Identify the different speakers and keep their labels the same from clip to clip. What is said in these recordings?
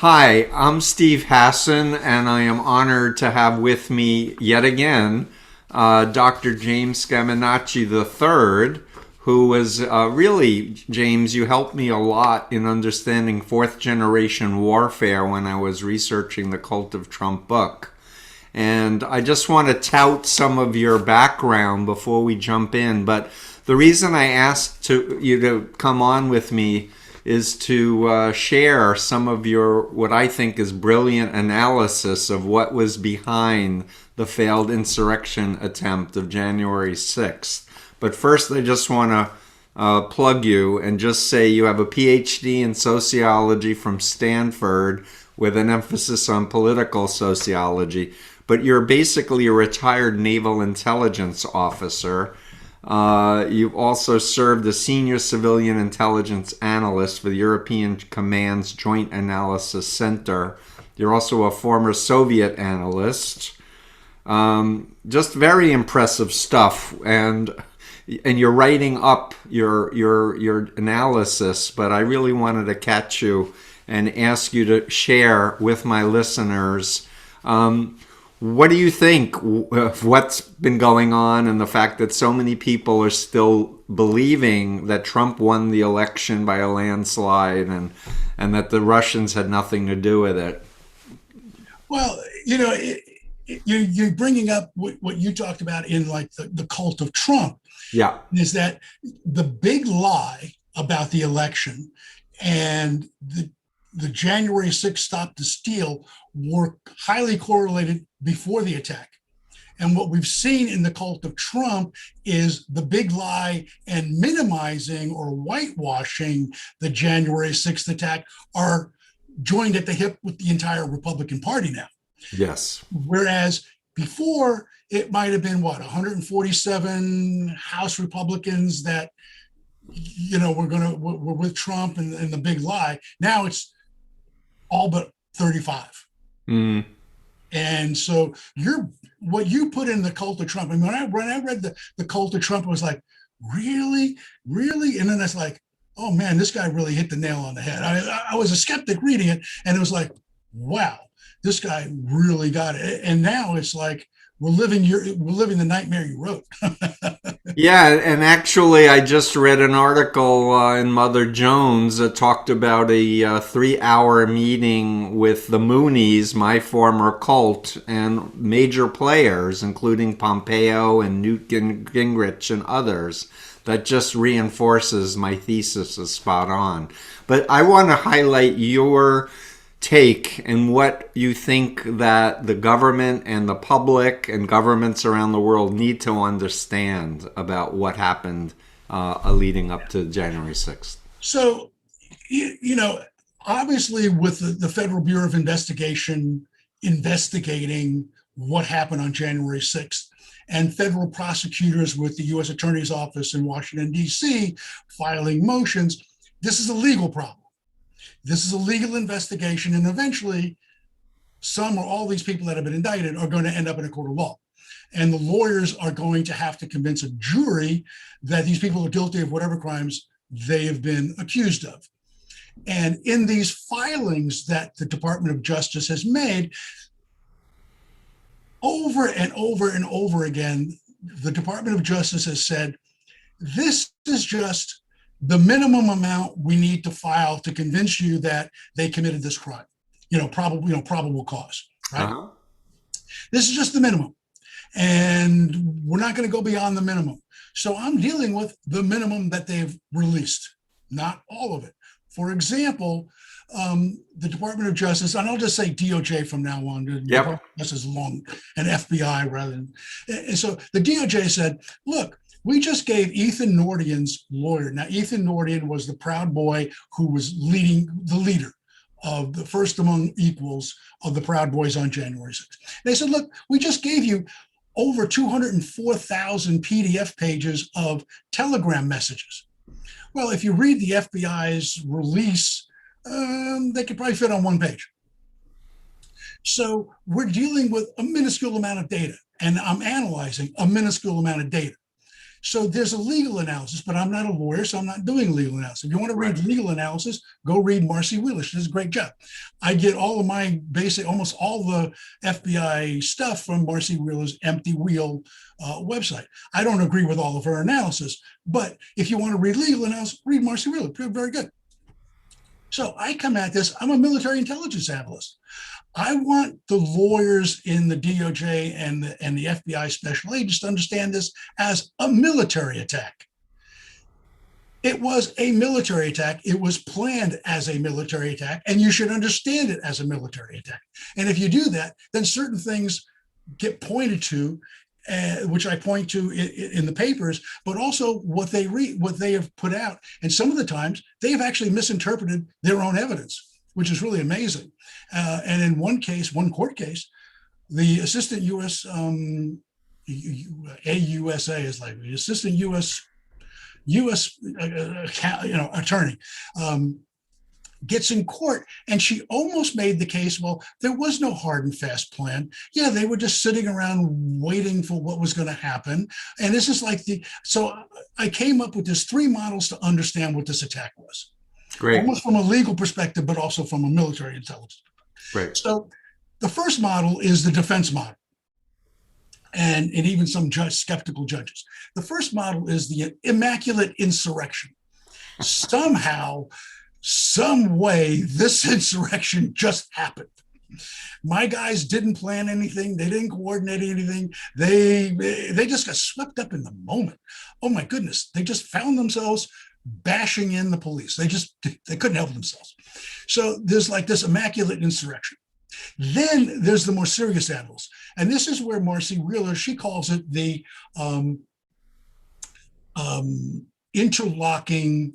Speaker 1: Hi, I'm Steve Hassan, and I am honored to have with me yet again Dr. James Scaminaci III, who was really, James, you helped me a lot in understanding fourth generation warfare when I was researching the Cult of Trump book. And I just want to tout some of your background before we jump in. But the reason I asked you to come on with me is to share some of your, what I think is brilliant analysis of what was behind the failed insurrection attempt of January 6th. But first, I just want to plug you and just say you have a PhD in sociology from Stanford with an emphasis on political sociology, but you're basically a retired naval intelligence officer. You've also served as senior civilian intelligence analyst for the European Command's Joint Analysis Center. You're also a former Soviet analyst. Just very impressive stuff, and you're writing up your analysis. But I really wanted to catch you and ask you to share with my listeners. What do you think of what's been going on and the fact that so many people are still believing that Trump won the election by a landslide and that the Russians had nothing to do with it?
Speaker 2: Well, you're bringing up what you talked about in like the cult of Trump,
Speaker 1: Yeah.
Speaker 2: is that the big lie about the election and the January 6th stop to steal were highly correlated before the attack. And what we've seen in the cult of Trump is the big lie and minimizing or whitewashing the January 6th attack are joined at the hip with the entire Republican Party now.
Speaker 1: Yes.
Speaker 2: Whereas before, it might have been 147 House Republicans that we're with Trump and the big lie. Now it's all but 35.
Speaker 1: Mm.
Speaker 2: And so what you put in the cult of Trump. And when I read the cult of Trump, I was like, really, really, and then it's like, oh man, this guy really hit the nail on the head. I was a skeptic reading it, and it was like, wow, this guy really got it. And now it's like we're living the nightmare you wrote.
Speaker 1: Yeah, and actually, I just read an article in Mother Jones that talked about a 3-hour meeting with the Moonies, my former cult, and major players, including Pompeo and Newt Gingrich and others. That just reinforces my thesis is spot on. But I want to highlight your take and what you think that the government and the public and governments around the world need to understand about what happened leading up to January 6th.
Speaker 2: So, obviously, with the Federal Bureau of Investigation investigating what happened on January 6th, and federal prosecutors with the U.S. Attorney's Office in Washington, D.C., filing motions, this is a legal problem. This is a legal investigation, and eventually some or all these people that have been indicted are going to end up in a court of law. And the lawyers are going to have to convince a jury that these people are guilty of whatever crimes they have been accused of. And in these filings that the Department of Justice has made, over and over and over again, the Department of Justice has said, this is just the minimum amount we need to file to convince you that they committed this crime, probable cause, right?
Speaker 1: Uh-huh.
Speaker 2: This is just the minimum. And we're not going to go beyond the minimum. So I'm dealing with the minimum that they've released, not all of it. For example, the Department of Justice, and I'll just say DOJ from now on, the Department of Justice is long, and FBI rather than, and so the DOJ said, look, we just gave Ethan Nordian's lawyer. Now, Ethan Nordian was the Proud Boy who was the leader of the first among equals of the Proud Boys on January 6th. They said, look, we just gave you over 204,000 PDF pages of Telegram messages. Well, if you read the FBI's release, they could probably fit on one page. So we're dealing with a minuscule amount of data, and I'm analyzing a minuscule amount of data. So there's a legal analysis, but I'm not a lawyer, so I'm not doing legal analysis. If you want to read legal analysis, go read Marcy Wheeler. She does a great job. I get all of my almost all the FBI stuff from Marcy Wheeler's Empty Wheel website. I don't agree with all of her analysis, but if you want to read legal analysis, read Marcy Wheeler. Very good. So I come at this, I'm a military intelligence analyst. I want the lawyers in the DOJ and the FBI special agents to understand this as a military attack. It was a military attack. It was planned as a military attack, and you should understand it as a military attack. And if you do that, then certain things get pointed to, which I point to in the papers, but also what they have put out. And some of the times they have actually misinterpreted their own evidence, which is really amazing. And in one court case, the assistant U.S. AUSA is like the assistant U.S. attorney gets in court, and she almost made the case, well, there was no hard and fast plan. Yeah, they were just sitting around waiting for what was going to happen. And this is like so I came up with these 3 models to understand what this attack was.
Speaker 1: Great.
Speaker 2: Almost from a legal perspective, but also from a military intelligence.
Speaker 1: Right.
Speaker 2: So the first model is the defense model. And even some skeptical judges. The first model is the immaculate insurrection. Somehow, some way, this insurrection just happened. My guys didn't plan anything. They didn't coordinate anything. They just got swept up in the moment. Oh my goodness. They just found themselves bashing in the police. They couldn't help themselves. So there's like this immaculate insurrection. Then there's the more serious animals. And this is where Marcy Wheeler, she calls it the interlocking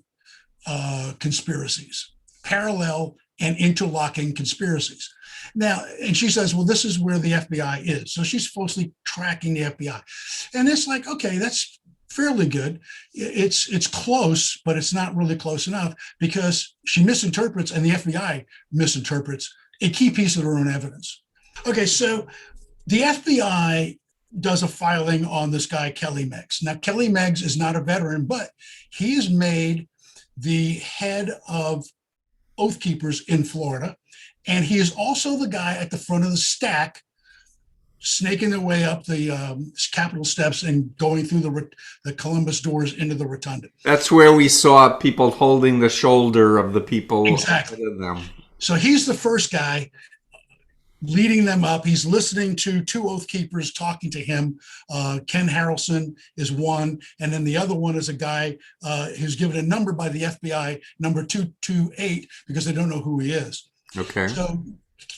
Speaker 2: conspiracies, parallel and interlocking conspiracies. Now, and she says, well, this is where the FBI is. So she's falsely tracking the FBI. And it's like, okay, that's fairly good. It's close, but it's not really close enough because she misinterprets and the FBI misinterprets a key piece of her own evidence. Okay, so the FBI does a filing on this guy, Kelly Meggs. Now, Kelly Meggs is not a veteran, but he is made the head of Oath Keepers in Florida. And he is also the guy at the front of the stack, snaking their way up the Capitol steps and going through the Columbus doors into the rotunda.
Speaker 1: That's where we saw people holding the shoulder of the people
Speaker 2: exactly.
Speaker 1: ahead of them.
Speaker 2: So he's the first guy leading them up. He's listening to 2 Oath Keepers talking to him. Ken Harrelson is one. And then the other one is a guy who's given a number by the FBI, number 228, because they don't know who he is.
Speaker 1: Okay.
Speaker 2: So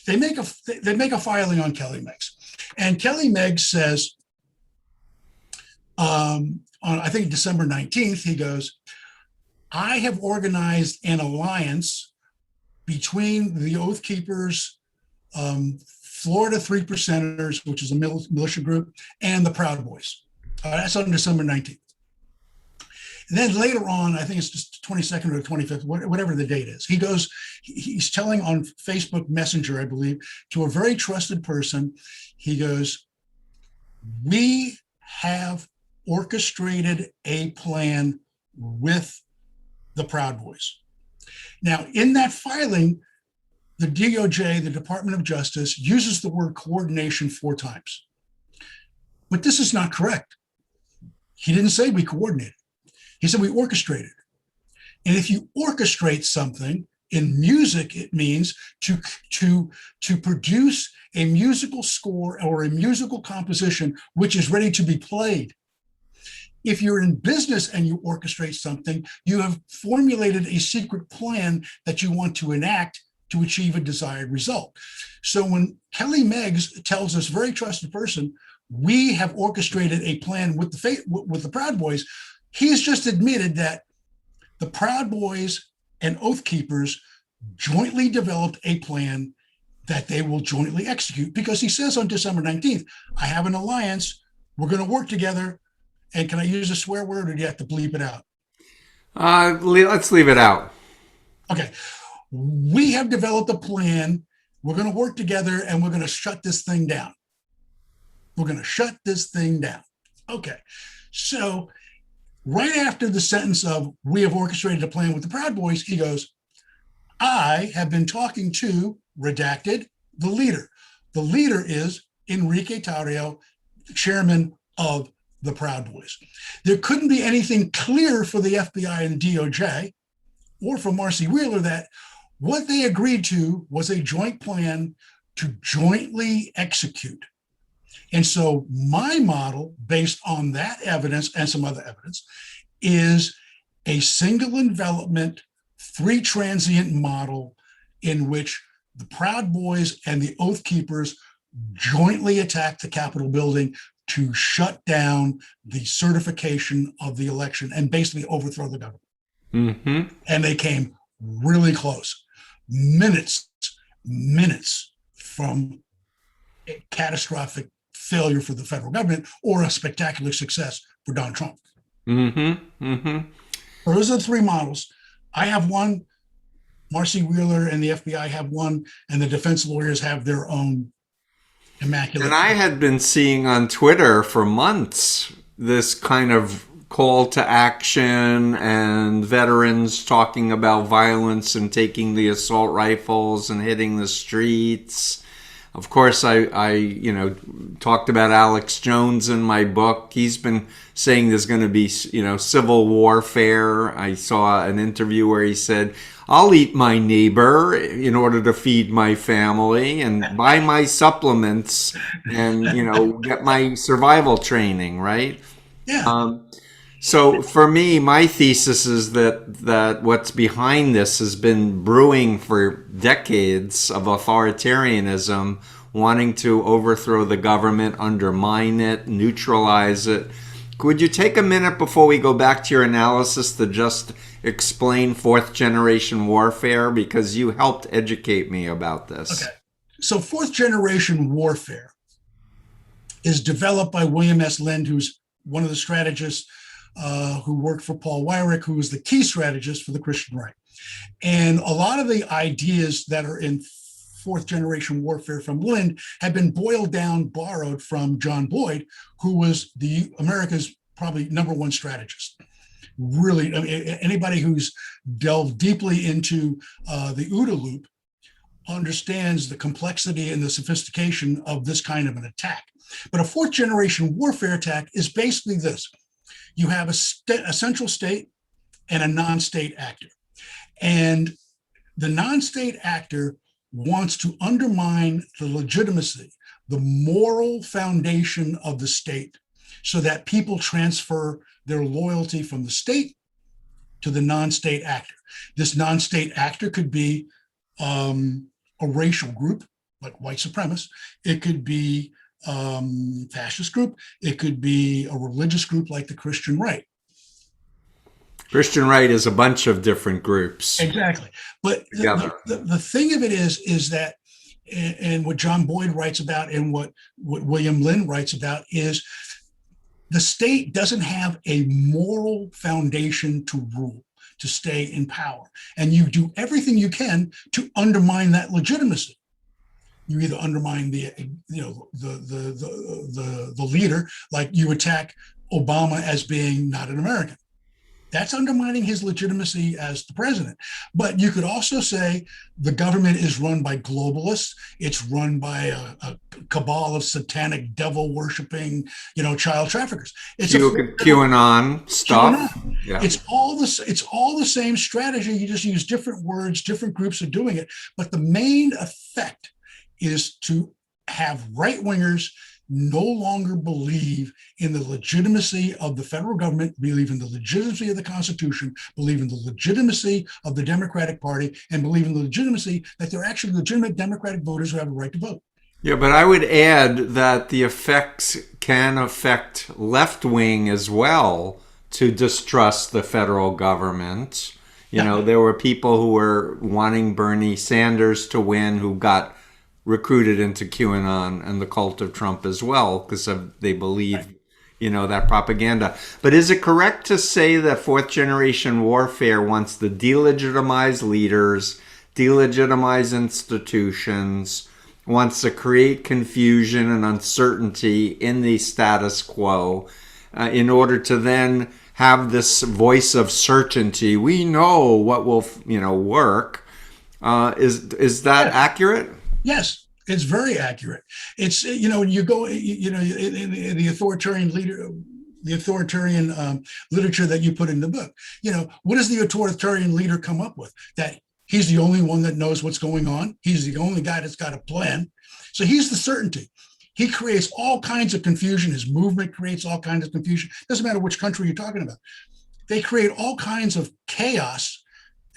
Speaker 2: they make a filing on Kelly Meggs. And Kelly Meggs says, on I think December 19th, he goes, I have organized an alliance between the Oath Keepers, Florida 3 Percenters, which is a militia group, and the Proud Boys. That's on December 19th. And then later on, I think it's just 22nd or 25th, whatever the date is, he's telling on Facebook Messenger, I believe, to a very trusted person, he goes, we have orchestrated a plan with the Proud Boys. Now, in that filing, the DOJ, the Department of Justice, uses the word coordination 4 times. But this is not correct. He didn't say we coordinated. He said we orchestrated. And if you orchestrate something, in music, it means to produce a musical score or a musical composition which is ready to be played. If you're in business and you orchestrate something, you have formulated a secret plan that you want to enact to achieve a desired result. So when Kelly Meggs tells this very trusted person, we have orchestrated a plan with the Proud Boys, he's just admitted that the Proud Boys and Oath Keepers jointly developed a plan that they will jointly execute, because he says on December 19th, I have an alliance, we're going to work together. And can I use a swear word, or do you have to bleep it out?
Speaker 1: Let's leave it out.
Speaker 2: Okay. We have developed a plan. We're going to work together and we're going to shut this thing down. We're going to shut this thing down. Okay. So Right after the sentence of "we have orchestrated a plan with the Proud Boys," he goes, "I have been talking to," redacted, "the leader. The leader is Enrique Tarrio, chairman of the Proud Boys." There couldn't be anything clearer for the FBI and DOJ or for Marcy Wheeler that what they agreed to was a joint plan to jointly execute. And so my model, based on that evidence and some other evidence, is a single envelopment, three transient model in which the Proud Boys and the Oath Keepers jointly attacked the Capitol building to shut down the certification of the election and basically overthrow the government.
Speaker 1: Mm-hmm.
Speaker 2: And they came really close, minutes from a catastrophic failure for the federal government or a spectacular success for Donald Trump.
Speaker 1: Mm-hmm. Mm-hmm.
Speaker 2: So those are the three models. I have one, Marcy Wheeler and the FBI have one, and the defense lawyers have their own immaculate.
Speaker 1: And I had been seeing on Twitter for months this kind of call to action and veterans talking about violence and taking the assault rifles and hitting the streets. Of course, I talked about Alex Jones in my book. He's been saying there's going to be, civil warfare. I saw an interview where he said, "I'll eat my neighbor in order to feed my family and buy my supplements and, get my survival training," right?
Speaker 2: Yeah.
Speaker 1: So for me, my thesis is that what's behind this has been brewing for decades of authoritarianism, wanting to overthrow the government, undermine it, neutralize it. Could you take a minute before we go back to your analysis to just explain fourth generation warfare? Because you helped educate me about this.
Speaker 2: Okay. So fourth generation warfare is developed by William S. Lind, who's one of the strategists who worked for Paul Weyrich, who was the key strategist for the Christian right. And a lot of the ideas that are in fourth generation warfare from Lind have been boiled down, borrowed from John Boyd, who was America's probably number one strategist. Really, anybody who's delved deeply into the OODA loop understands the complexity and the sophistication of this kind of an attack. But a fourth generation warfare attack is basically this. You have a central state and a non-state actor. And the non-state actor wants to undermine the legitimacy, the moral foundation of the state, so that people transfer their loyalty from the state to the non-state actor. This non-state actor could be a racial group, like white supremacists. It could be fascist group. It could be a religious group like the Christian right.
Speaker 1: Christian right is a bunch of different groups.
Speaker 2: Exactly. But the thing of it is that, and what John Boyd writes about and what William Lind writes about is the state doesn't have a moral foundation to rule, to stay in power. And you do everything you can to undermine that legitimacy. You either undermine the leader, like you attack Obama as being not an American. That's undermining his legitimacy as the president. But you could also say the government is run by globalists. It's run by a cabal of satanic, devil-worshipping, child traffickers. It's
Speaker 1: QAnon stuff. QAnon.
Speaker 2: Yeah. It's all the same strategy. You just use different words. Different groups are doing it. But the main effect is to have right-wingers no longer believe in the legitimacy of the federal government, believe in the legitimacy of the Constitution, believe in the legitimacy of the Democratic Party, and believe in the legitimacy that they're actually legitimate Democratic voters who have a right to vote.
Speaker 1: Yeah, but I would add that the effects can affect left-wing as well to distrust the federal government. There were people who were wanting Bernie Sanders to win who got recruited into QAnon and the cult of Trump as well because they believe, that propaganda. But is it correct to say that fourth generation warfare wants to delegitimize leaders, delegitimize institutions, wants to create confusion and uncertainty in the status quo in order to then have this voice of certainty. We know what will, work. Is that
Speaker 2: Yes,
Speaker 1: accurate?
Speaker 2: yes, it's very accurate. It's, you go, in the authoritarian leader, the authoritarian literature that you put in the book, what does the authoritarian leader come up with? That he's the only one that knows what's going on. He's the only guy that's got a plan. So he's the certainty. He creates all kinds of confusion. His movement creates all kinds of confusion. Doesn't matter which country you're talking about. They create all kinds of chaos,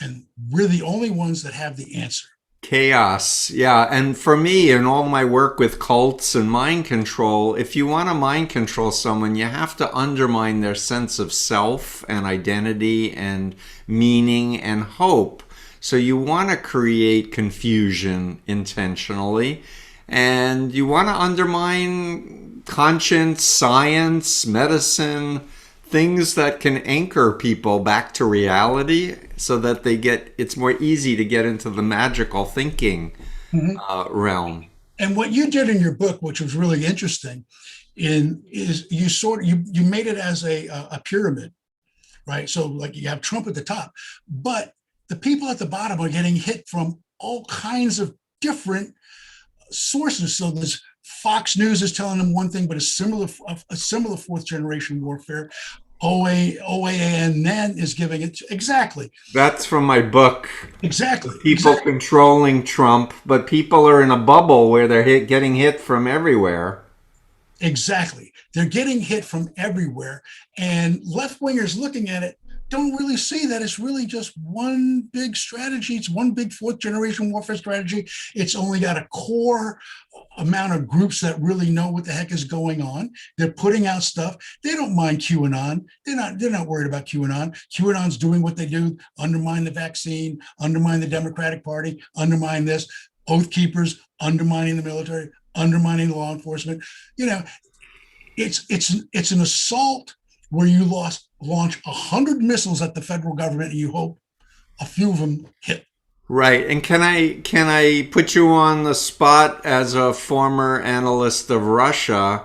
Speaker 2: and we're the only ones that have the answer.
Speaker 1: Chaos. Yeah. And for me, in all my work with cults and mind control, if you want to mind control someone, you have to undermine their sense of self and identity and meaning and hope. So you want to create confusion intentionally, and you want to undermine conscience, science, medicine, things that can anchor people back to reality so that it's more easy to get into the magical thinking
Speaker 2: Mhm.
Speaker 1: realm.
Speaker 2: And what you did in your book, which was really interesting, is you made it as a pyramid, right? So like you have Trump at the top, but the people at the bottom are getting hit from all kinds of different sources. So there's Fox News is telling them one thing, but a similar fourth generation warfare. OANN is giving it exactly,
Speaker 1: That's from my book, The
Speaker 2: exactly,
Speaker 1: People
Speaker 2: exactly.
Speaker 1: Controlling Trump, but people are in a bubble where they're getting hit from everywhere.
Speaker 2: Exactly. They're getting hit from everywhere. And left wingers looking at it don't really see that it's really just one big strategy. It's one big fourth generation warfare strategy. It's only got a core amount of groups that really know what the heck is going on. They're putting out stuff. They don't mind QAnon. They're not worried about QAnon. QAnon's doing what they do, undermine the vaccine, undermine the Democratic Party, undermine this, oath keepers, undermining the military, undermining law enforcement. You know, it's an assault where you launch 100 missiles at the federal government and you hope a few of them hit.
Speaker 1: Right. And can I put you on the spot as a former analyst of Russia?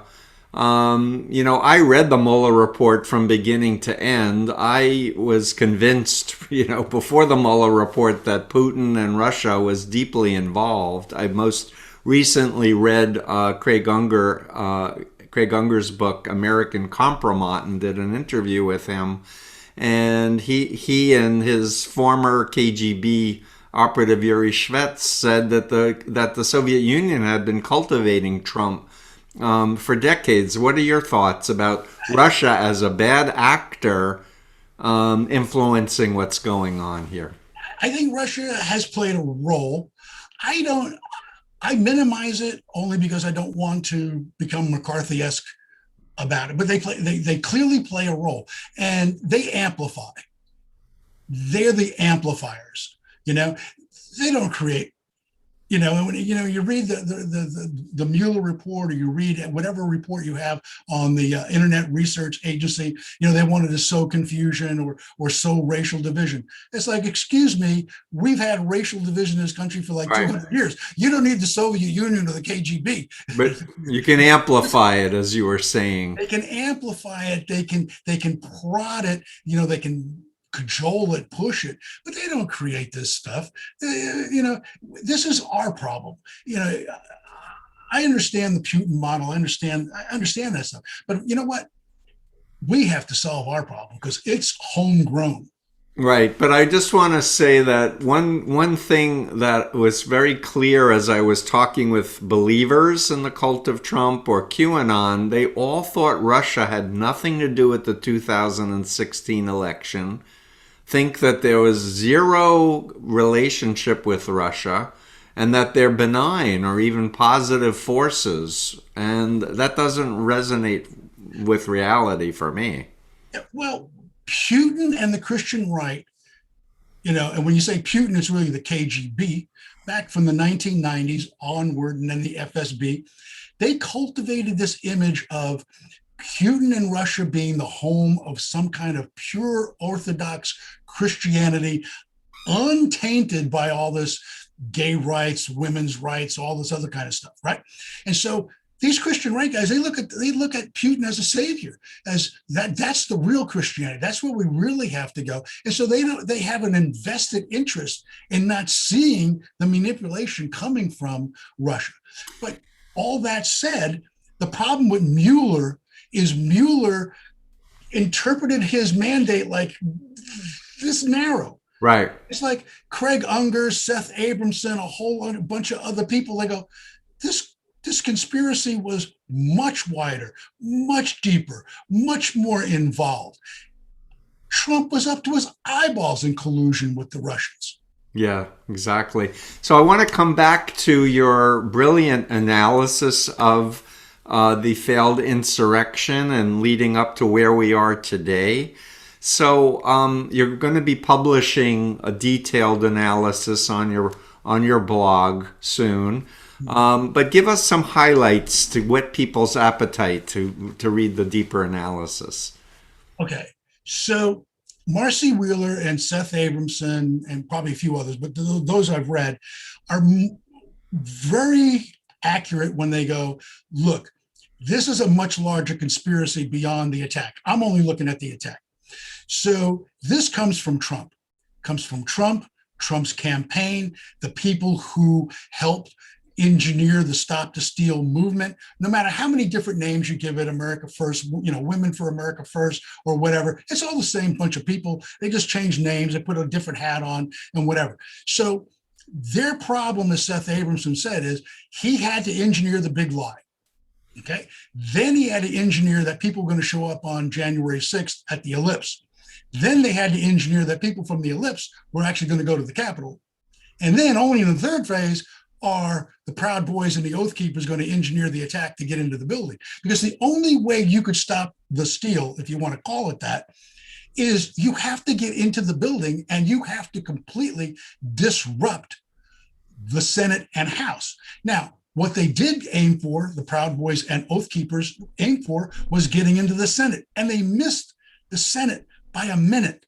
Speaker 1: I read the Mueller report from beginning to end. I was convinced, before the Mueller report that Putin and Russia was deeply involved. I most recently read Craig Unger's book, American Compromat, and did an interview with him. And he and his former KGB operative Yuri Shvets said that the Soviet Union had been cultivating Trump for decades. What are your thoughts about Russia as a bad actor influencing what's going on here?
Speaker 2: I think Russia has played a role. I don't. I minimize it only because I don't want to become McCarthy-esque about it. But they clearly play a role, and they amplify. They're the amplifiers. You know, they don't create. When you read the Mueller report, or you read whatever report you have on the Internet Research Agency, they wanted to sow confusion or sow racial division. It's like, excuse me, we've had racial division in this country for like
Speaker 1: Right.
Speaker 2: 200 years. You don't need the Soviet Union or the KGB.
Speaker 1: But you can amplify it, as you were saying.
Speaker 2: They can amplify it. They can prod it. They can cajole it, push it, but they don't create this stuff. This is our problem. I understand the Putin model. I understand that stuff. But you know what? We have to solve our problem because it's homegrown.
Speaker 1: Right, but I just want to say that one thing that was very clear as I was talking with believers in the cult of Trump or QAnon, they all thought Russia had nothing to do with the 2016 election, think that there was zero relationship with Russia, and that they're benign or even positive forces, and that doesn't resonate with reality for me.
Speaker 2: Well, Putin and the Christian right, and when you say Putin, it's really the KGB, back from the 1990s onward, and then the FSB. They cultivated this image of Putin and Russia being the home of some kind of pure Orthodox Christianity, untainted by all this gay rights, women's rights, all this other kind of stuff, right? And so these Christian right guys, they look at Putin as a savior, as that's the real Christianity. That's where we really have to go. And so they have an invested interest in not seeing the manipulation coming from Russia. But all that said, the problem with Mueller is Mueller interpreted his mandate like this narrow.
Speaker 1: Right.
Speaker 2: It's like Craig Unger, Seth Abramson, a whole bunch of other people. They go, this conspiracy was much wider, much deeper, much more involved. Trump was up to his eyeballs in collusion with the Russians.
Speaker 1: Yeah, exactly. So I want to come back to your brilliant analysis of the failed insurrection and leading up to where we are today. So you're going to be publishing a detailed analysis on your blog soon. But give us some highlights to whet people's appetite to read the deeper analysis.
Speaker 2: Okay, so Marcy Wheeler and Seth Abramson and probably a few others, but those I've read are very accurate when they go, look, this is a much larger conspiracy beyond the attack. I'm only looking at the attack. So this comes from Trump, Trump's campaign, the people who helped engineer the Stop the Steal movement. No matter how many different names you give it, America First, Women for America First, or whatever, it's all the same bunch of people. They just change names, they put a different hat on and whatever. So their problem, as Seth Abramson said, is he had to engineer the big lie. Okay. Then he had to engineer that people were going to show up on January 6th at the Ellipse. Then they had to engineer that people from the Ellipse were actually going to go to the Capitol. And then only in the third phase are the Proud Boys and the Oath Keepers going to engineer the attack to get into the building. Because the only way you could stop the steal, if you want to call it that, is you have to get into the building and you have to completely disrupt the Senate and House. Now, what they did aim for, the Proud Boys and Oath Keepers aimed for, was getting into the Senate. And they missed the Senate by a minute.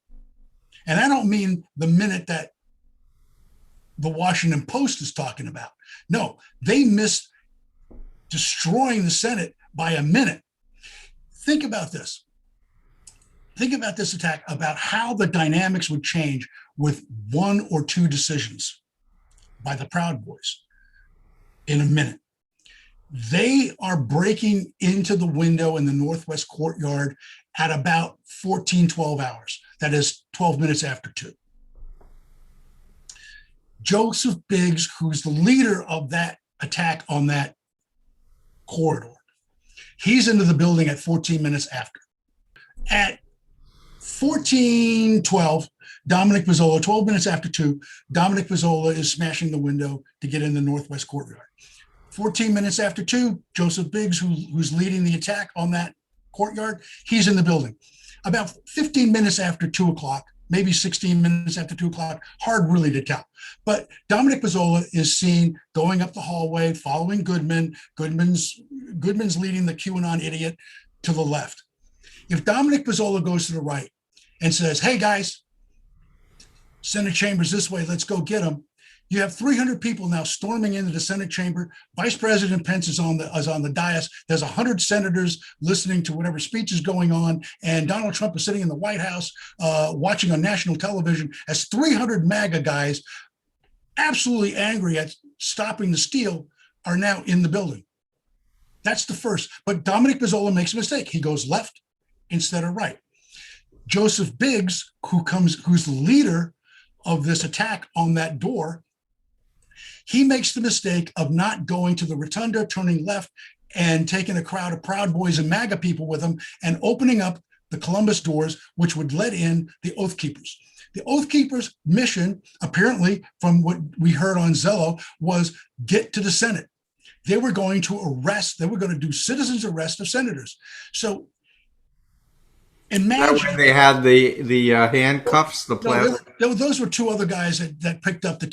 Speaker 2: And I don't mean the minute that the Washington Post is talking about. No, they missed destroying the Senate by a minute. Think about this. Think about this attack, about how the dynamics would change with one or two decisions by the Proud Boys in a minute. They are breaking into the window in the Northwest Courtyard at about 12 hours. That is 12 minutes after 2. Joseph Biggs, who's the leader of that attack on that corridor, he's into the building at 14 minutes after. At 14:12, Dominic Pizzola, 12 minutes after 2, Dominic Pizzola is smashing the window to get in the Northwest Courtyard. 14 minutes after 2, Joseph Biggs, who's leading the attack on that courtyard, he's in the building. About 15 minutes after 2 o'clock, maybe 16 minutes after 2 o'clock, hard really to tell. But Dominic Pizzola is seen going up the hallway, following Goodman. Goodman's leading the QAnon idiot to the left. If Dominic Pizzola goes to the right and says, hey guys, Senate chambers this way, let's go get them, you have 300 people now storming into the Senate chamber. Vice President Pence is on the dais. There's 100 senators listening to whatever speech is going on. And Donald Trump is sitting in the White House watching on national television as 300 MAGA guys, absolutely angry at stopping the steal, are now in the building. That's the first. But Dominic Pizzola makes a mistake. He goes left instead of right. Joseph Biggs, who's the leader of this attack on that door, he makes the mistake of not going to the rotunda, turning left, and taking a crowd of Proud Boys and MAGA people with him and opening up the Columbus doors, which would let in the Oath Keepers. The Oath Keepers' mission, apparently, from what we heard on Zello, was get to the Senate. They were going to do citizens' arrest of senators. So imagine.
Speaker 1: That when they had the handcuffs, the plastic.
Speaker 2: No, those were two other guys that picked up the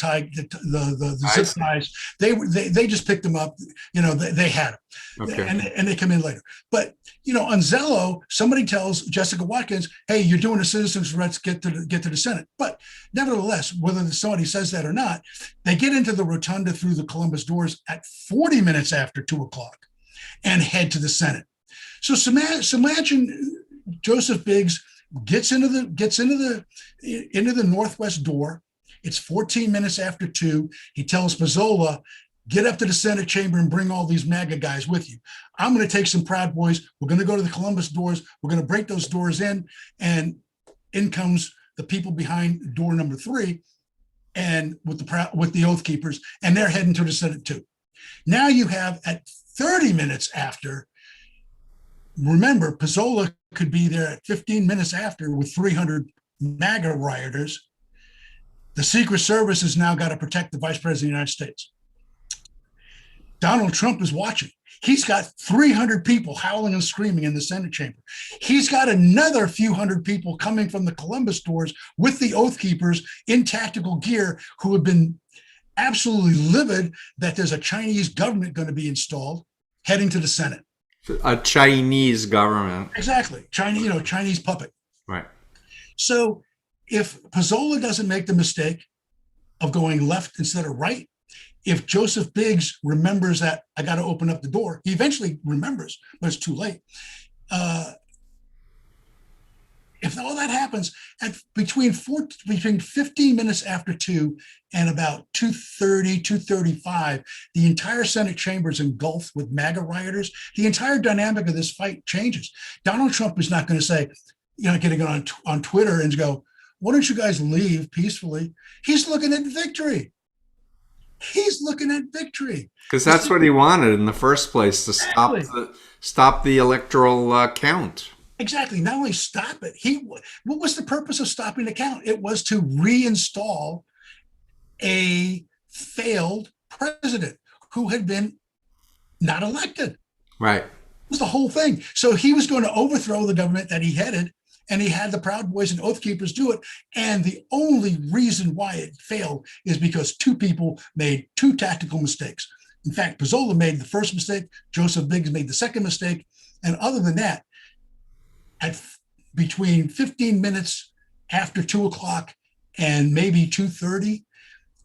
Speaker 2: zip ties. They just picked them up. They had them, okay. and they come in later. But on Zello, somebody tells Jessica Watkins, "Hey, you're doing a citizen's arrest. Get to the Senate." But nevertheless, whether somebody says that or not, they get into the rotunda through the Columbus doors at 40 minutes after 2 o'clock. and head to the Senate. So imagine Joseph Biggs gets into the northwest door. It's 14 minutes after 2. He tells Pizzola, get up to the Senate chamber and bring all these MAGA guys with you. I'm going to take some Proud Boys. We're going to go to the Columbus doors. We're going to break those doors in. And in comes the people behind door number 3 and with the Oath Keepers. And they're heading to the Senate too. Now you have at 30 minutes after, remember, Pizzola could be there at 15 minutes after with 300 MAGA rioters. The Secret Service has now got to protect the Vice President of the United States. Donald Trump is watching. He's got 300 people howling and screaming in the Senate chamber. He's got another few hundred people coming from the Columbus doors with the Oath Keepers in tactical gear who have been absolutely livid that there's a Chinese government going to be installed heading to the Senate.
Speaker 1: A Chinese government.
Speaker 2: Exactly. Chinese puppet.
Speaker 1: Right.
Speaker 2: So if Pizzola doesn't make the mistake of going left instead of right, if Joseph Biggs remembers that I got to open up the door, he eventually remembers, but it's too late. If all that happens at between 15 minutes after 2 and about 2:30, 2:35, the entire Senate chamber is engulfed with MAGA rioters. The entire dynamic of this fight changes. Donald Trump is not going to say, getting on Twitter and go, why don't you guys leave peacefully? He's looking at victory. He's looking at victory.
Speaker 1: Because that's what he wanted in the first place, to stop the electoral count.
Speaker 2: Exactly. Not only stop it, what was the purpose of stopping the count? It was to reinstall a failed president who had been not elected.
Speaker 1: Right.
Speaker 2: It was the whole thing. So he was going to overthrow the government that he headed, and he had the Proud Boys and Oath Keepers do it. And the only reason why it failed is because 2 people made 2 tactical mistakes. In fact, Pizzola made the first mistake, Joseph Biggs made the second mistake. And other than that, at between 15 minutes after 2 o'clock and maybe 2:30,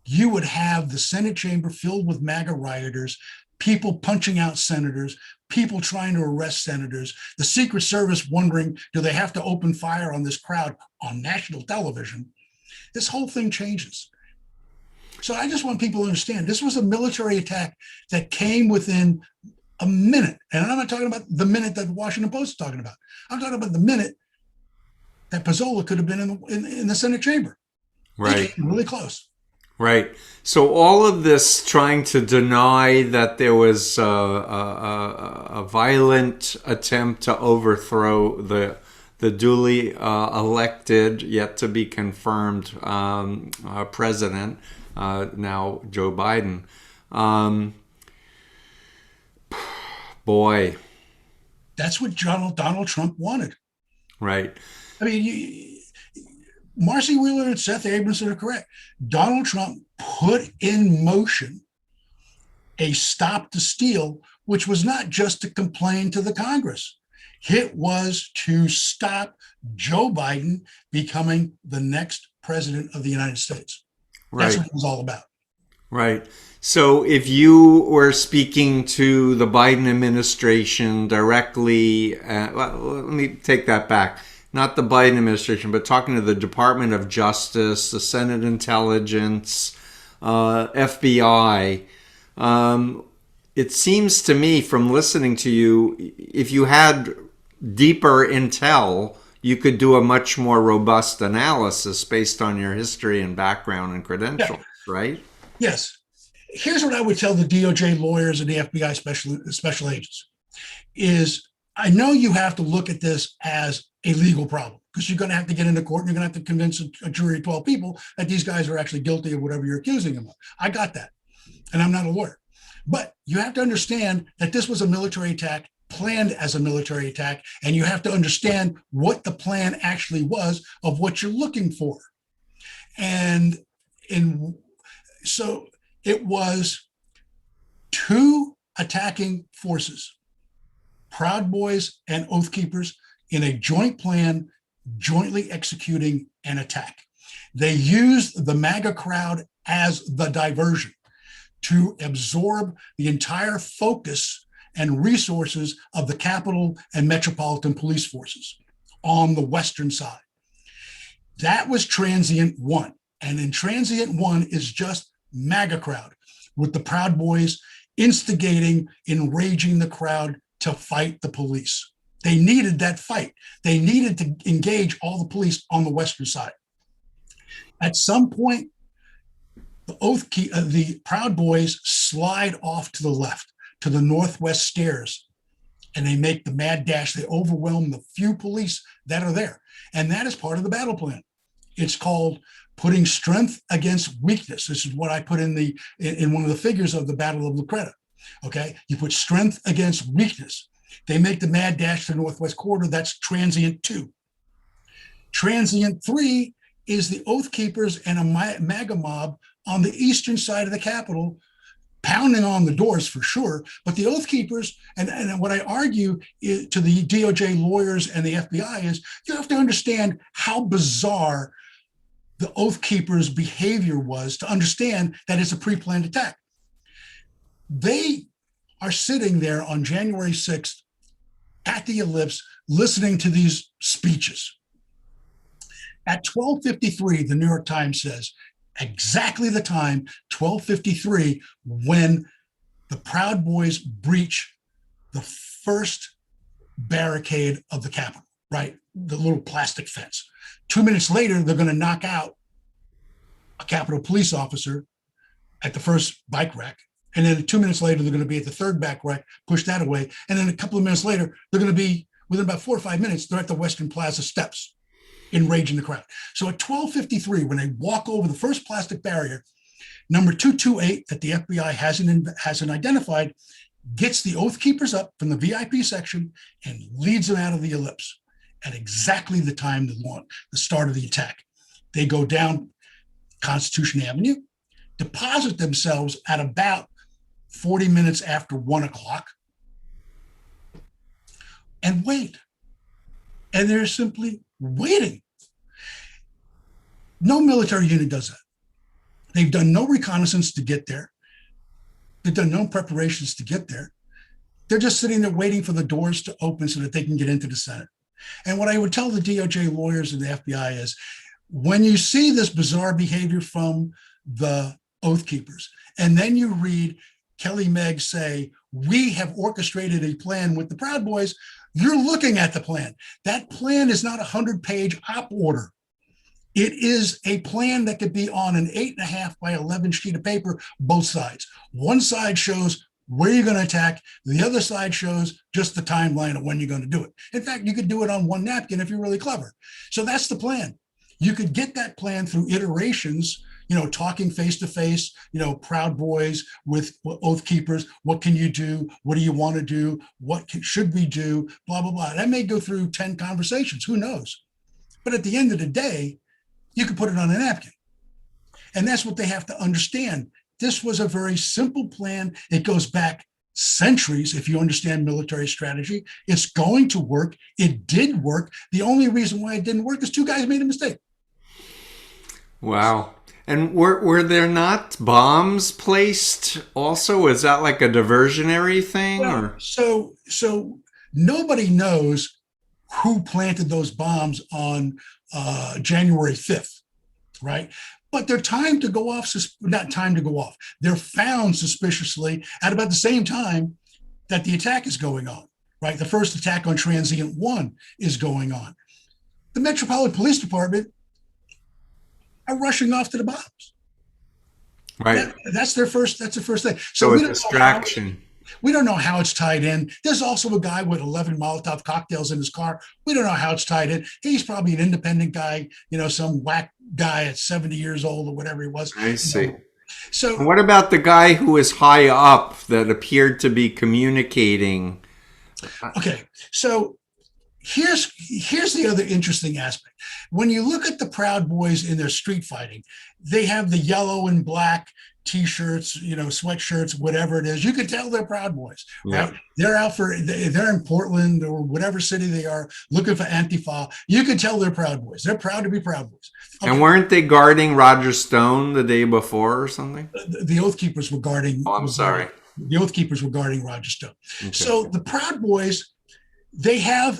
Speaker 2: you would have the Senate chamber filled with MAGA rioters, people punching out senators, people trying to arrest senators, the Secret Service wondering, do they have to open fire on this crowd on national television? This whole thing changes. So I just want people to understand, this was a military attack that came within a minute. And I'm not talking about the minute that the Washington Post is talking about. I'm talking about the minute that Pizzola could have been in the Senate chamber.
Speaker 1: Right.
Speaker 2: They came really close.
Speaker 1: Right. So all of this trying to deny that there was a violent attempt to overthrow the duly elected, yet to be confirmed president, now Joe Biden. Boy.
Speaker 2: That's what Donald Trump wanted.
Speaker 1: Right.
Speaker 2: I mean, Marcy Wheeler and Seth Abramson are correct. Donald Trump put in motion a stop to steal, which was not just to complain to the Congress. It was to stop Joe Biden becoming the next president of the United States.
Speaker 1: Right.
Speaker 2: That's what it was all about.
Speaker 1: Right. So if you were speaking to the Biden administration directly, let me take that back. Not the Biden administration, but talking to the Department of Justice, the Senate Intelligence, FBI. It seems to me from listening to you, if you had deeper intel, you could do a much more robust analysis based on your history and background and credentials, right?
Speaker 2: Yes. Here's what I would tell the DOJ lawyers and the FBI special agents is, I know you have to look at this as a legal problem because you're going to have to get into court and you're going to have to convince a jury of 12 people that these guys are actually guilty of whatever you're accusing them of. I got that. And I'm not a lawyer. But you have to understand that this was a military attack, planned as a military attack, and you have to understand what the plan actually was of what you're looking for. And so it was 2 attacking forces, Proud Boys and Oath Keepers, in a joint plan, jointly executing an attack. They used the MAGA crowd as the diversion to absorb the entire focus and resources of the Capitol and Metropolitan Police forces on the western side. That was transient one. And in transient one is just MAGA crowd, with the Proud Boys instigating, enraging the crowd to fight the police. They needed that fight. They needed to engage all the police on the western side. At some point, the Proud Boys slide off to the left, to the northwest stairs, and they make the mad dash. They overwhelm the few police that are there. And that is part of the battle plan. It's called putting strength against weakness. This is what I put in one of the figures of the Battle of Lucreta. Okay, you put strength against weakness. They make the mad dash to the northwest corridor. That's transient 2. Transient 3 is the Oath Keepers and a MAGA mob on the eastern side of the Capitol, pounding on the doors for sure. But the Oath Keepers, and what I argue to the DOJ lawyers and the FBI is, you have to understand how bizarre the Oath Keepers' behavior was to understand that it's a pre-planned attack. They are sitting there on January 6th at the Ellipse, listening to these speeches. At 12:53, the New York Times says, exactly the time, 12:53, when the Proud Boys breach the first barricade of the Capitol, right? The little plastic fence. 2 minutes later, they're going to knock out a Capitol police officer at the first bike rack. And then 2 minutes later, they're going to be at the third bike rack, push that away. And then a couple of minutes later, they're going to be, within about 4 or 5 minutes, they're at the Western Plaza steps, enraging the crowd. So at 12:53, when they walk over the first plastic barrier, number 228 that the FBI hasn't identified gets the Oath Keepers up from the VIP section and leads them out of the Ellipse at exactly the time the start of the attack. They go down Constitution Avenue, deposit themselves at about 40 minutes after 1 o'clock, and wait. And they're simply waiting. No military unit does that. They've done no reconnaissance to get there. They've done no preparations to get there. They're just sitting there waiting for the doors to open so that they can get into the Senate. And what I would tell the DOJ lawyers and the FBI is, when you see this bizarre behavior from the Oath Keepers, and then you read Kelly Meggs say, we have orchestrated a plan with the Proud Boys, you're looking at the plan. That plan is not a 100-page op order. It is a plan that could be on an 8.5 by 11 sheet of paper, both sides. One side shows where you're going to attack. The other side shows just the timeline of when you're going to do it. In fact, you could do it on one napkin if you're really clever. So that's the plan. You could get that plan through iterations, talking face to face, Proud Boys with Oath Keepers. What can you do? What do you want to do? Should we do? Blah, blah, blah. That may go through 10 conversations. Who knows? But at the end of the day, you could put it on a napkin. And that's what they have to understand. This was a very simple plan. It goes back centuries. If you understand military strategy, it's going to work. It did work. The only reason why it didn't work is 2 guys made a mistake.
Speaker 1: Wow. And were there not bombs placed also? Is that like a diversionary thing?
Speaker 2: Well,
Speaker 1: or
Speaker 2: so nobody knows who planted those bombs on January 5th, right? But they're timed to go off, not timed to go off. They're found suspiciously at about the same time that the attack is going on, right? The first attack on Transient 1 is going on. The Metropolitan Police Department are rushing off to the bombs.
Speaker 1: Right.
Speaker 2: That's their first thing.
Speaker 1: So a distraction.
Speaker 2: We don't know how it's tied in. There's also a guy with 11 Molotov cocktails in his car. We don't know how it's tied in. He's probably an independent guy, some whack guy at 70 years old or whatever he was.
Speaker 1: I see.
Speaker 2: So
Speaker 1: and what about the guy who was high up that appeared to be communicating?
Speaker 2: Okay, so here's the other interesting aspect. When you look at the Proud Boys in their street fighting, they have the yellow and black T-shirts, sweatshirts, whatever it is. You can tell they're Proud Boys, right? Yeah. They're in Portland or whatever city they are looking for Antifa. You can tell they're Proud Boys. They're proud to be Proud Boys. Okay.
Speaker 1: And weren't they guarding Roger Stone the day before or something?
Speaker 2: The Oath Keepers were guarding.
Speaker 1: Oh, I'm sorry.
Speaker 2: The Oath Keepers were guarding Roger Stone.
Speaker 1: Okay.
Speaker 2: So the Proud Boys, they have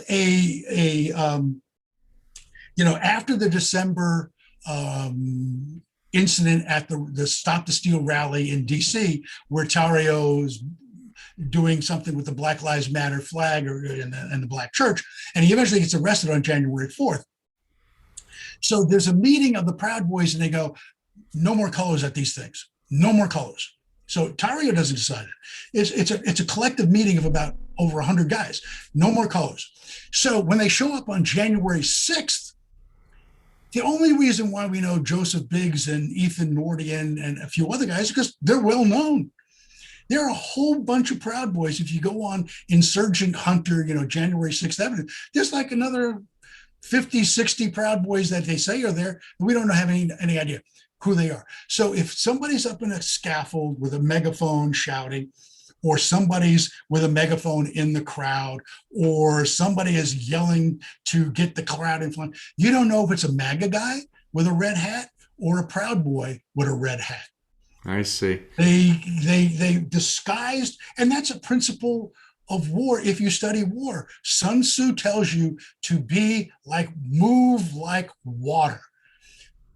Speaker 2: after the December incident at the Stop the Steal rally in DC, where Tarrio's doing something with the Black Lives Matter flag and the Black church, and he eventually gets arrested on January 4th. So there's a meeting of the Proud Boys, and they go, no more colors at these things, no more colors. So Tarrio doesn't decide it. It's a collective meeting of about over 100 guys, no more colors. So when they show up on January 6th, the only reason why we know Joseph Biggs and Ethan Nordian and a few other guys is because they're well known. There are a whole bunch of Proud Boys. If you go on Insurgent Hunter, January 6th evidence, there's like another 50, 60 Proud Boys that they say are there. And we don't have any idea who they are. So if somebody's up in a scaffold with a megaphone shouting, or somebody's with a megaphone in the crowd, or somebody is yelling to get the crowd in front, you don't know if it's a MAGA guy with a red hat or a Proud Boy with a red hat.
Speaker 1: I see.
Speaker 2: They disguised, and that's a principle of war. If you study war, Sun Tzu tells you to move like water,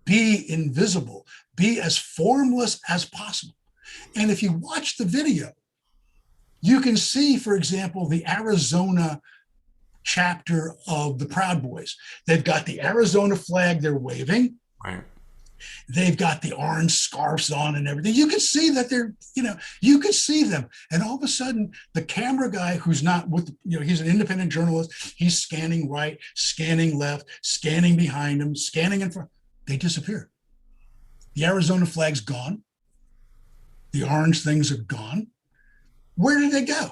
Speaker 2: be invisible, be as formless as possible. And if you watch the video, you can see, for example, the Arizona chapter of the Proud Boys. They've got the Arizona flag they're waving.
Speaker 1: Right.
Speaker 2: They've got the orange scarves on and everything. You can see that you can see them. And all of a sudden, the camera guy who's not he's an independent journalist. He's scanning right, scanning left, scanning behind him, scanning in front. They disappear. The Arizona flag's gone. The orange things are gone. Where did they go?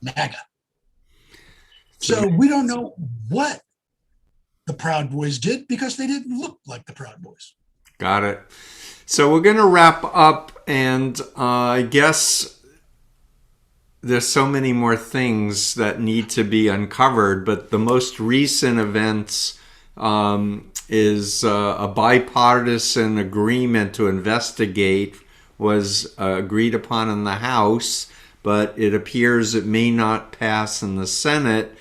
Speaker 2: MAGA. So we don't know what the Proud Boys did because they didn't look like the Proud Boys.
Speaker 1: Got it. So we're going to wrap up, and I guess there's so many more things that need to be uncovered, but the most recent events is a bipartisan agreement to investigate was agreed upon in the House, but it appears it may not pass in the Senate.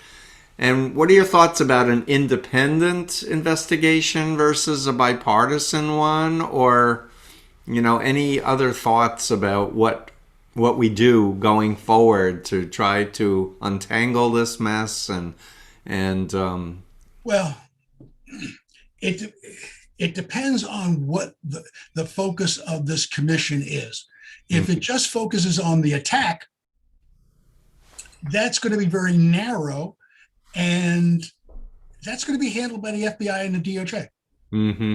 Speaker 1: And what are your thoughts about an independent investigation versus a bipartisan one, or any other thoughts about what we do going forward to try to untangle this mess and
Speaker 2: well, it depends on what the focus of this commission is. If it just focuses on the attack, that's going to be very narrow, and that's going to be handled by the FBI and the DOJ.
Speaker 1: Mm-hmm.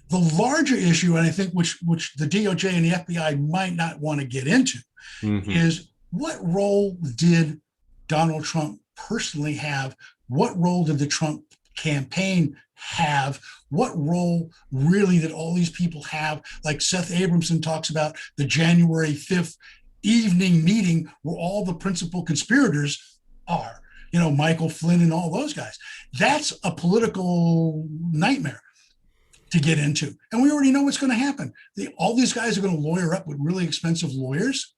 Speaker 2: The larger issue, and I think which the DOJ and the FBI might not want to get into, is what role did Donald Trump personally have? What role did the Trump campaign have? What role really did all these people have? Like Seth Abramson talks about the January 5th evening meeting where all the principal conspirators are, Michael Flynn and all those guys. That's a political nightmare to get into. And we already know what's going to happen. All these guys are going to lawyer up with really expensive lawyers.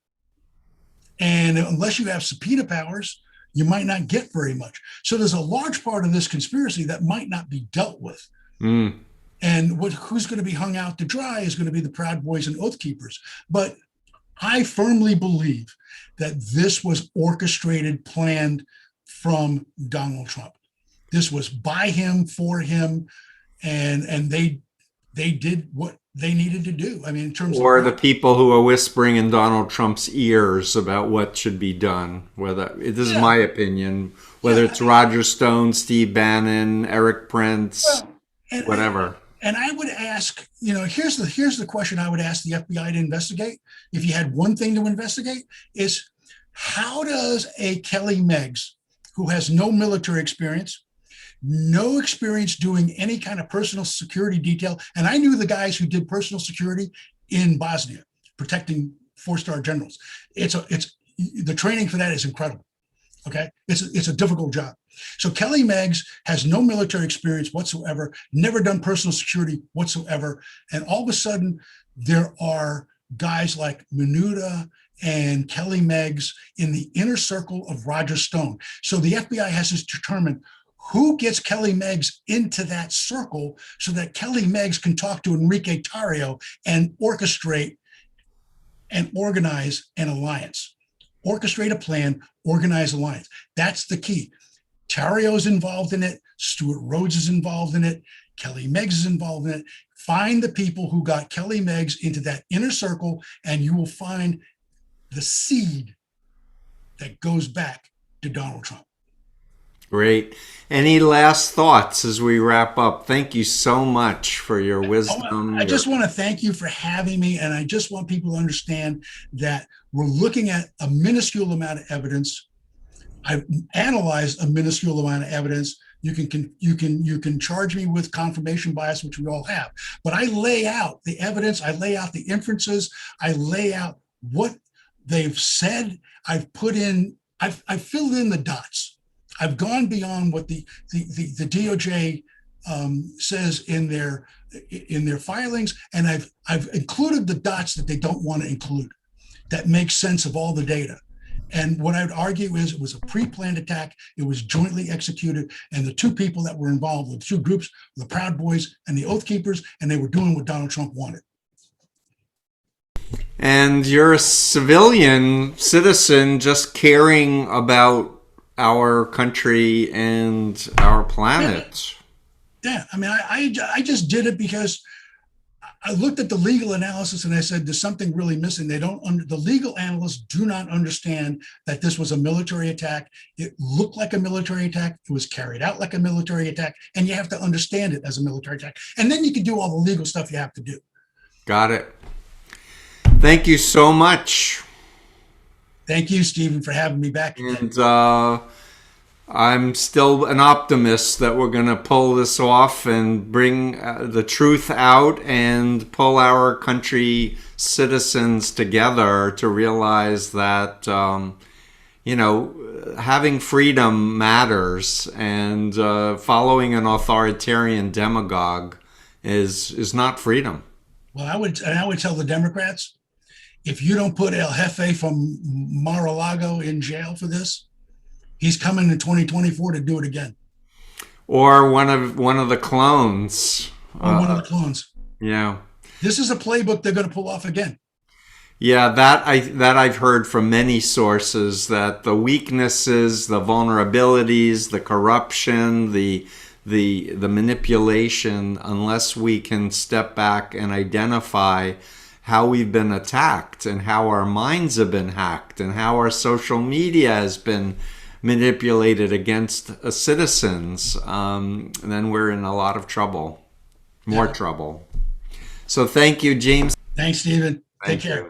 Speaker 2: And unless you have subpoena powers, you might not get very much. So there's a large part of this conspiracy that might not be dealt with. And who's going to be hung out to dry is going to be the Proud Boys and Oath Keepers. But I firmly believe that this was orchestrated, planned from Donald Trump. This was by him, for him, and they did what they needed to do. I mean, in terms
Speaker 1: or
Speaker 2: of
Speaker 1: the people who are whispering in Donald Trump's ears about what should be done. This is my opinion. Whether it's Roger Stone, Steve Bannon, Eric Prince, whatever.
Speaker 2: And I would ask, here's the question I would ask the FBI to investigate. If you had one thing to investigate, is how does a Kelly Meggs, who has no military experience, no experience doing any kind of personal security detail, and I knew the guys who did personal security in Bosnia, protecting 4-star generals. It's the training for that is incredible. Okay, it's a difficult job. So Kelly Meggs has no military experience whatsoever, never done personal security whatsoever, and all of a sudden there are guys like Menuda and Kelly Meggs in the inner circle of Roger Stone. So the FBI has to determine who gets Kelly Meggs into that circle so that Kelly Meggs can talk to Enrique Tarrio and orchestrate and organize an alliance. Orchestrate a plan, organize alliance. That's the key. Tarrio's involved in it. Stuart Rhodes is involved in it. Kelly Meggs is involved in it. Find the people who got Kelly Meggs into that inner circle, and you will find the seed that goes back to Donald Trump.
Speaker 1: Great. Any last thoughts as we wrap up? Thank you so much for your wisdom.
Speaker 2: I just want to thank you for having me, and I just want people to understand that we're looking at a minuscule amount of evidence. I've analyzed a minuscule amount of evidence. You can charge me with confirmation bias, which we all have, but I lay out the evidence. I lay out the inferences. I lay out what they've said. I've filled in the dots. I've gone beyond what the DOJ says in their filings, and I've included the dots that they don't want to include, that make sense of all the data. And what I would argue is it was a pre-planned attack. It was jointly executed, and the two people that were involved, the two groups, the Proud Boys and the Oath Keepers, and they were doing what Donald Trump wanted.
Speaker 1: And you're a civilian citizen just caring about our country and our planet.
Speaker 2: Yeah, I mean, I just did it because I looked at the legal analysis and I said, there's something really missing. The legal analysts do not understand that this was a military attack. It looked like a military attack. It was carried out like a military attack. And you have to understand it as a military attack. And then you can do all the legal stuff you have to do.
Speaker 1: Got it. Thank you so much.
Speaker 2: Thank you, Stephen, for having me back again.
Speaker 1: And I'm still an optimist that we're going to pull this off and bring the truth out and pull our country citizens together to realize that, having freedom matters, and following an authoritarian demagogue is not freedom.
Speaker 2: Well, I would tell the Democrats, if you don't put El Jefe from Mar-a-Lago in jail for this, he's coming in 2024 to do it again.
Speaker 1: Or one of the clones.
Speaker 2: One of the clones.
Speaker 1: Yeah.
Speaker 2: This is a playbook they're going to pull off again.
Speaker 1: Yeah, that I've heard from many sources, that the weaknesses, the vulnerabilities, the corruption, the manipulation, unless we can step back and identify how we've been attacked and how our minds have been hacked and how our social media has been manipulated against citizens, then we're in a lot of trouble, more trouble. So thank you, James.
Speaker 2: Thanks, Stephen. Take care.